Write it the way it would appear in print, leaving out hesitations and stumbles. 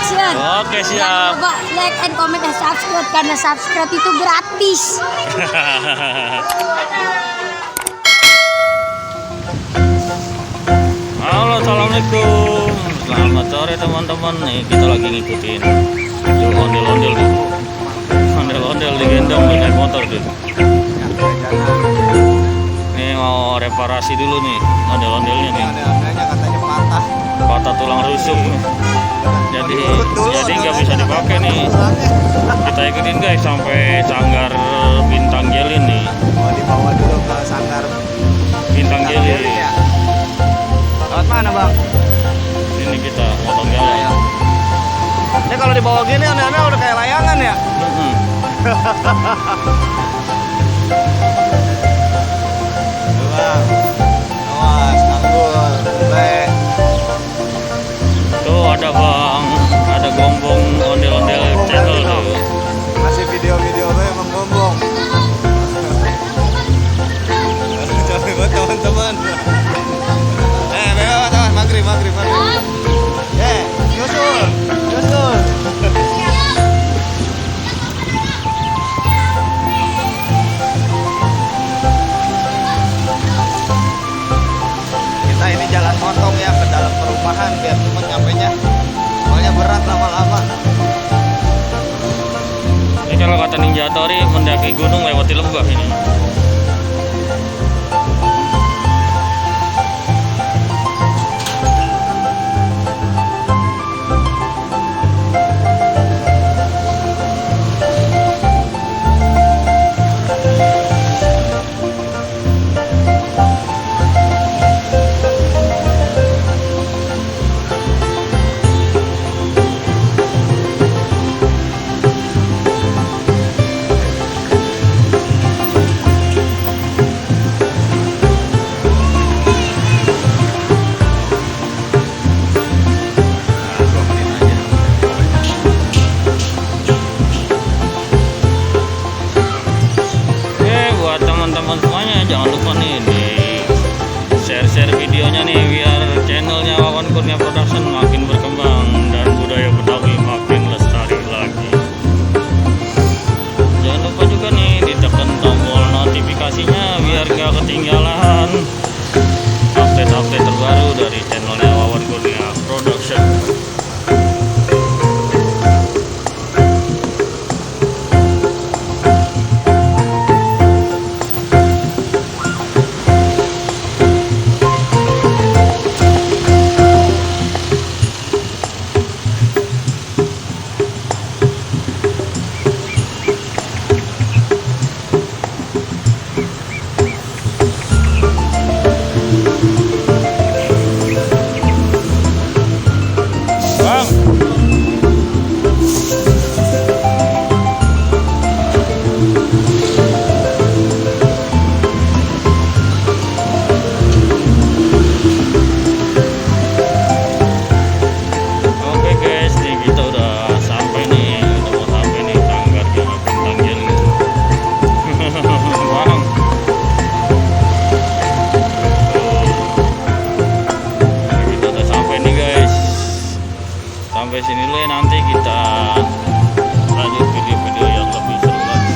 action. Oke, siap. Jangan lupa like and comment dan subscribe karena subscribe itu gratis. Halo, assalamualaikum. Selamat sore teman-teman. Nih kita lagi ngikutin ondel-ondel dulu. Ondel-ondel digendong tuh naik motor tuh. Nih mau reparasi dulu nih ondel-ondelnya nih. Ondel-ondelnya katanya patah. Patah tulang rusuk. Jadi nggak bisa dipakai nih. Kita ikutin guys sampai Sanggar Bintang Jelin nih. Mau dibawa dulu ke Sanggar Bintang Jelin. ya. Lewat mana bang? Ini kita motong jalan. Ini kalau dibawa gini aneh-aneh udah kayak layangan ya. Bang, awas tanggul, Tuh ada bang, ada gombong ondel-ondel channel tuh. masih video-video lo yang menggombong. Coba buat teman-teman. Bebas teman, maghrib. Nyusul. Kita ini jalan motong ya ke dalam perumahan biar cepet nyampenya. Soalnya berat lama-lama. Ini kalau kata Ninja Tori mendaki gunung lewati lembah ini. Buat teman-teman semuanya jangan lupa nih di share videonya nih biar channelnya Wawan Kurnia Production makin berkembang dan budaya Betawi makin lestari lagi. Jangan lupa juga nih ditekan tombol notifikasinya biar gak ketinggalan update-update terbaru dari channelnya Wawan Kurnia Production. Sampai sini dulu ya, nanti kita lanjut video-video yang lebih seru lagi.